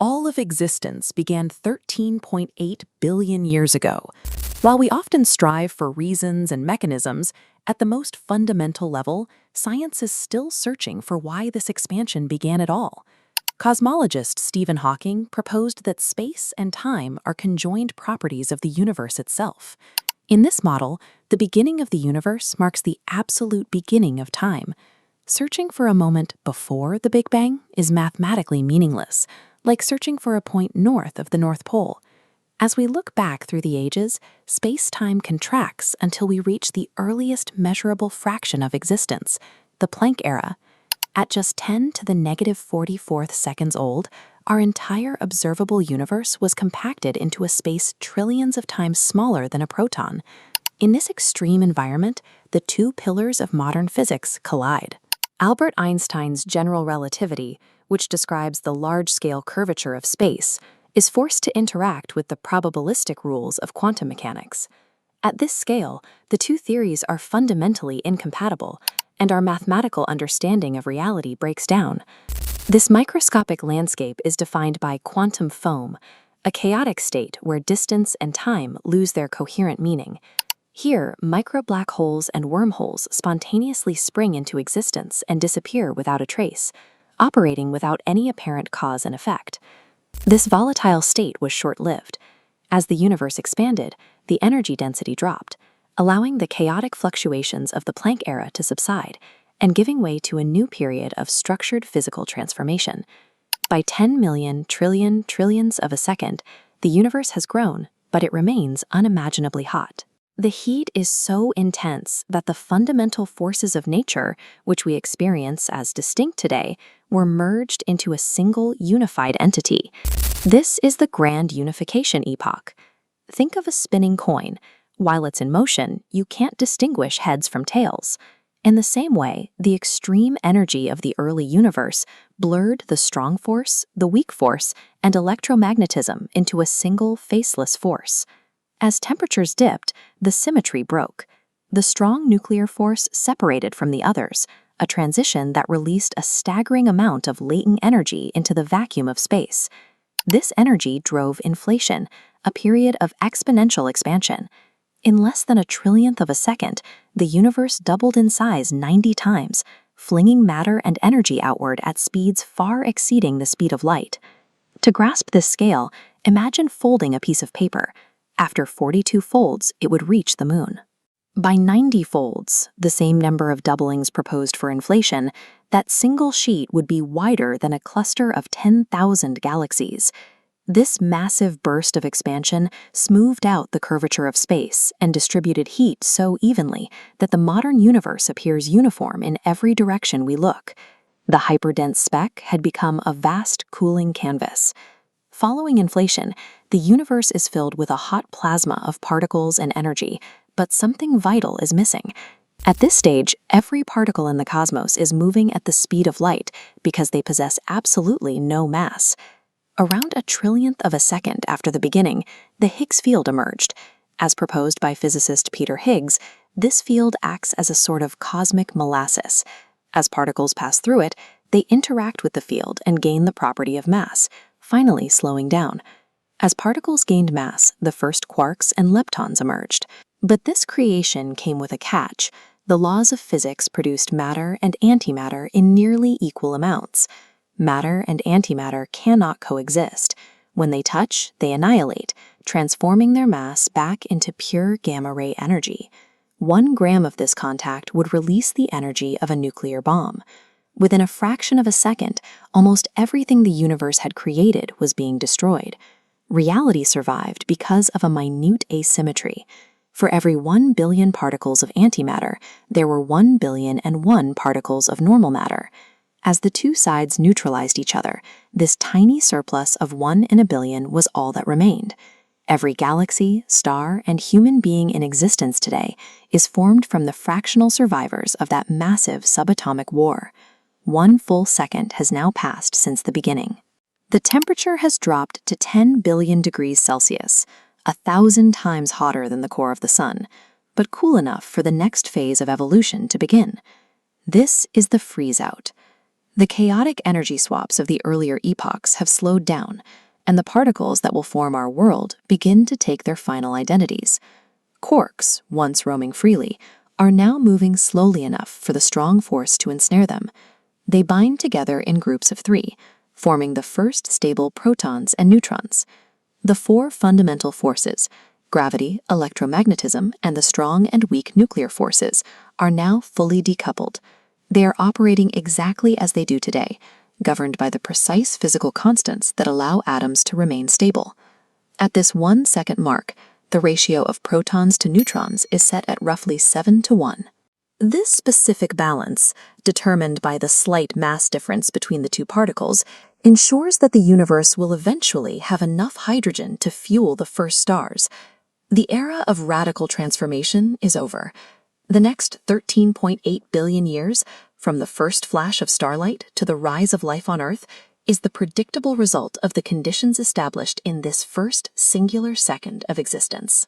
All of existence began 13.8 billion years ago. While we often strive for reasons and mechanisms, at the most fundamental level, science is still searching for why this expansion began at all. Cosmologist Stephen Hawking proposed that space and time are conjoined properties of the universe itself. In this model, the beginning of the universe marks the absolute beginning of time. Searching for a moment before the Big Bang is mathematically meaningless, like searching for a point north of the North Pole. As we look back through the ages, space-time contracts until we reach the earliest measurable fraction of existence, the Planck Era. At just 10 to the negative 44th seconds old, our entire observable universe was compacted into a space trillions of times smaller than a proton. In this extreme environment, the two pillars of modern physics collide. Albert Einstein's general relativity, which describes the large-scale curvature of space, is forced to interact with the probabilistic rules of quantum mechanics. At this scale, the two theories are fundamentally incompatible, and our mathematical understanding of reality breaks down. This microscopic landscape is defined by quantum foam, a chaotic state where distance and time lose their coherent meaning. Here, micro-black holes and wormholes spontaneously spring into existence and disappear without a trace, operating without any apparent cause and effect. This volatile state was short-lived. As the universe expanded, the energy density dropped, allowing the chaotic fluctuations of the Planck era to subside and giving way to a new period of structured physical transformation. By 10 million trillions of a second, the universe has grown, but it remains unimaginably hot. The heat is so intense that the fundamental forces of nature, which we experience as distinct today, were merged into a single unified entity. This is the grand unification epoch. Think of a spinning coin. While it's in motion, you can't distinguish heads from tails. In the same way, the extreme energy of the early universe blurred the strong force, the weak force, and electromagnetism into a single faceless force. As temperatures dipped, the symmetry broke. The strong nuclear force separated from the others, a transition that released a staggering amount of latent energy into the vacuum of space. This energy drove inflation, a period of exponential expansion. In less than a trillionth of a second, the universe doubled in size 90 times, flinging matter and energy outward at speeds far exceeding the speed of light. To grasp this scale, imagine folding a piece of paper. After 42 folds, it would reach the moon. By 90 folds, the same number of doublings proposed for inflation, that single sheet would be wider than a cluster of 10,000 galaxies. This massive burst of expansion smoothed out the curvature of space and distributed heat so evenly that the modern universe appears uniform in every direction we look. The hyperdense speck had become a vast cooling canvas. Following inflation, the universe is filled with a hot plasma of particles and energy, but something vital is missing. At this stage, every particle in the cosmos is moving at the speed of light because they possess absolutely no mass. Around a trillionth of a second after the beginning, the Higgs field emerged. As proposed by physicist Peter Higgs, this field acts as a sort of cosmic molasses. As particles pass through it, they interact with the field and gain the property of mass, finally slowing down. As particles gained mass, the first quarks and leptons emerged. But this creation came with a catch. The laws of physics produced matter and antimatter in nearly equal amounts. Matter and antimatter cannot coexist. When they touch, they annihilate, transforming their mass back into pure gamma-ray energy. 1 gram of this contact would release the energy of a nuclear bomb. Within a fraction of a second, almost everything the universe had created was being destroyed. Reality survived because of a minute asymmetry. For every 1 billion particles of antimatter, there were 1,000,000,001 particles of normal matter. As the two sides neutralized each other, this tiny surplus of 1 in a billion was all that remained. Every galaxy, star, and human being in existence today is formed from the fractional survivors of that massive subatomic war. 1 full second has now passed since the beginning. The temperature has dropped to 10 billion degrees Celsius, 1,000 times hotter than the core of the sun, but cool enough for the next phase of evolution to begin. This is the freeze-out. The chaotic energy swaps of the earlier epochs have slowed down, and the particles that will form our world begin to take their final identities. Quarks, once roaming freely, are now moving slowly enough for the strong force to ensnare them. They bind together in groups of 3, forming the first stable protons and neutrons. The 4 fundamental forces, gravity, electromagnetism, and the strong and weak nuclear forces, are now fully decoupled. They are operating exactly as they do today, governed by the precise physical constants that allow atoms to remain stable. At this 1-second mark, the ratio of protons to neutrons is set at roughly 7-to-1. This specific balance, determined by the slight mass difference between the 2 particles, ensures that the universe will eventually have enough hydrogen to fuel the first stars. The era of radical transformation is over. The next 13.8 billion years, from the first flash of starlight to the rise of life on Earth, is the predictable result of the conditions established in this first singular second of existence.